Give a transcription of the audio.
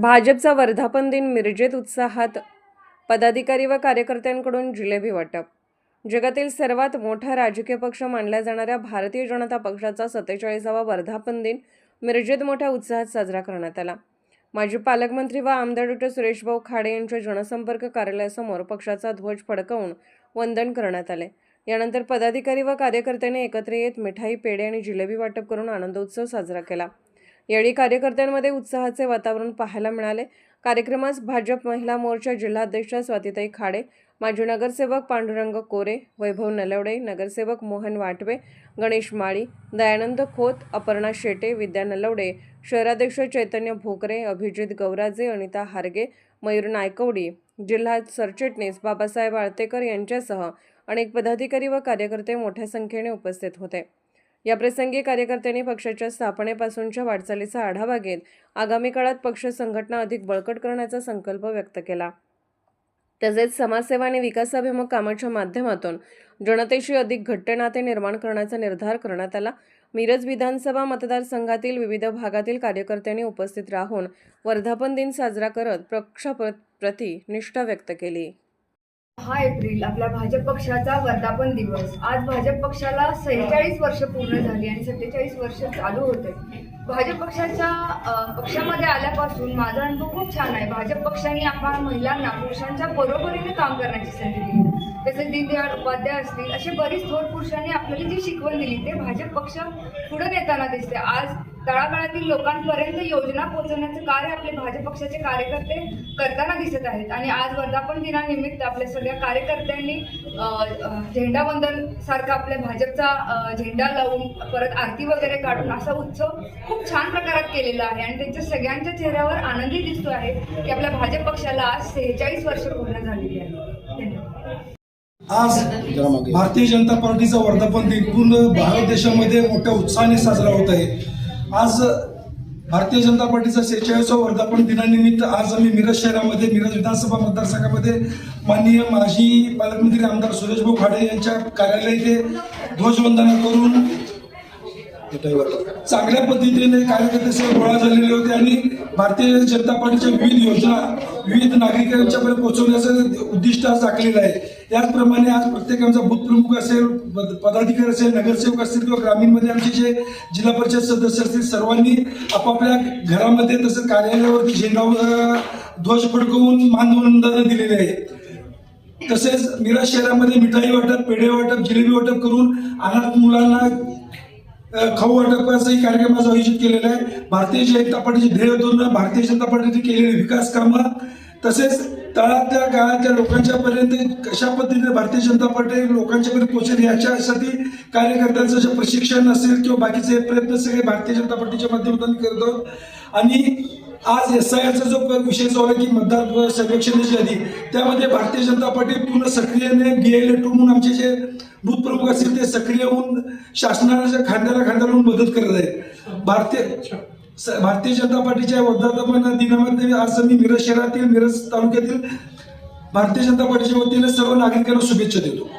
भाजपचा वर्धापन दिन मिरजेत उत्साहात, पदाधिकारी व कार्यकर्त्यांकडून जिलेबी वाटप। जगातील सर्वात मोठा राजकीय पक्ष मानल्या जाणाऱ्या भारतीय जनता पक्षाचा 47वा वर्धापन दिन मिरजेत मोठ्या उत्साहात साजरा करण्यात आला। माजी पालकमंत्री व आमदार डॉ. सुरेशभाऊ खाडे यांच्या जनसंपर्क कार्यालयासमोर पक्षाचा ध्वज फडकवून वंदन करण्यात आले। यानंतर पदाधिकारी व कार्यकर्त्यांनी एकत्र येत मिठाई, पेढे आणि जिलेबी वाटप करून आनंदोत्सव साजरा केला। यावेळी कार्यकर्त्यांमध्ये उत्साहाचे वातावरण पाहायला मिळाले। कार्यक्रमास भाजप महिला मोर्चा जिल्हाध्यक्ष स्वातीताई खाडे, माजी नगरसेवक पांडुरंग कोरे, वैभव नलवडे, नगरसेवक मोहन वाटवे, गणेश माळी, दयानंद खोत, अपर्णा शेटे, विद्या नलवडे, शहराध्यक्ष चैतन्य भोकरे, अभिजित गौराजे, अनिता हारगे, मयूर नायकवडी, जिल्हा सरचिटणीस बाबासाहेब आळतेकर यांच्यासह अनेक पदाधिकारी व कार्यकर्ते मोठ्या संख्येने उपस्थित होते। याप्रसंगी कार्यकर्त्यांनी पक्षाच्या स्थापनेपासूनच्या वाटचालीचा आढावा घेत आगामी काळात पक्ष संघटना अधिक बळकट करण्याचा संकल्प व्यक्त केला। तसेच समाजसेवा आणि विकासाभिमुख कामाच्या माध्यमातून जनतेशी अधिक घट्ट नाते निर्माण करण्याचा निर्धार करण्यात आला। मिरज विधानसभा मतदारसंघातील विविध भागातील कार्यकर्त्यांनी उपस्थित राहून वर्धापन दिन साजरा करत पक्षाप्रती निष्ठा व्यक्त केली। 6 एप्रिल आपल्या भाजप पक्षाचा वर्धापन दिवस। आज भाजप पक्षाला 46 वर्ष पूर्ण झाली आणि 47 वर्ष चालू होते। भाजप पक्षामध्ये आल्यापासून माझा अनुभव खूप छान आहे। भाजप पक्षाने आम्हाला महिलांना पुरुषांच्या बरोबरीने काम करण्याची संधी दिली। तसेच दीनदयाळ उपाध्याय असतील असे बरीच थोर पुरुषांनी आपल्याला जी शिकवण दिली ते भाजप पक्ष पुढे नेताना दिसते। आज तळागाळातील लोकांपर्यंत योजना पोहोचवण्याचे कार्य आपले भाजप पक्षाचे कार्यकर्ते करताना दिसत आहेत। आणि आज वर्धापन दिनानिमित्त आपल्या सगळ्या कार्यकर्त्यांनी झेंडावंदन सारखा आपल्या भाजपचा झेंडा लावून परत आरती वगैरे काढून असा उत्सव खूप छान प्रकारात केलेला आहे आणि त्यांच्या सगळ्यांच्या चेहऱ्यावर आनंदी दिसतो आहे की आपल्या भाजप पक्षाला आज 46 वर्ष पूर्ण झालेली आहे। आज भारतीय जनता पार्टीचा वर्धापन दिन पूर्ण भारत देशामध्ये मोठ्या उत्साहाने साजरा होत आहे। आज भारतीय जनता पार्टीचा 46वा वर्धापन दिनानिमित्त आज आम्ही मिरज शहरामध्ये मिरज विधानसभा मतदारसंघामध्ये माननीय माजी पालकमंत्री आमदार सुरेशभाऊ खाडे यांच्या कार्यालय येथे ध्वजवंदना करून चांगल्या पद्धतीने कार्यकर्ते सर्व गोळा झालेले होते आणि भारतीय जनता पार्टीच्या विविध योजना विविध नागरिकांच्यापर्यंत पोहोचवण्याचं उद्दिष्ट आज राखलेलं आहे। याचप्रमाणे आज प्रत्येकाचा बूथ प्रमुख असेल, पदाधिकारी असेल, नगरसेवक असतील किंवा ग्रामीणमध्ये आमचे जे जिल्हा परिषद सदस्य असतील सर्वांनी आपापल्या घरामध्ये तसंच कार्यालयावरती झेंडा ध्वज फडकवून मानवंदना दिलेली आहे। तसेच मिरज शहरामध्ये मिठाई वाटप, पेढे वाटप, जिलेबी वाटप करून अनाथ मुलांना खाऊ वाटपाचाही कार्यक्रम आज आयोजित केलेला आहे। भारतीय जनता पार्टीचे ध्येय धोरण, भारतीय जनता पार्टीने केलेले विकास कामं, तसेच तळातल्या गाळातल्या लोकांच्या पर्यंत कशा पद्धतीने भारतीय जनता पार्टी लोकांच्यापर्यंत पोहोचेल याच्यासाठी कार्यकर्त्यांचं जे प्रशिक्षण असेल किंवा बाकीचे प्रयत्न सगळे भारतीय जनता पार्टीच्या माध्यमातून करतो। आणि आज SIRचा जो विषय चालू आहे की मतदार सर्वेक्षणाची यादी, त्यामध्ये भारतीय जनता पार्टी पूर्ण सक्रियने BLA 2 म्हणून आमचे जे बूथ प्रमुख असतील ते सक्रिय होऊन शासनाच्या खांद्याला खांदा लावून मदत करत आहेत। भारतीय जनता पार्टीच्या वर्धापन दिनामध्ये आज आम्ही मिरज शहरातील, मिरज तालुक्यातील भारतीय जनता पार्टीच्या वतीने सर्व नागरिकांना शुभेच्छा देतो।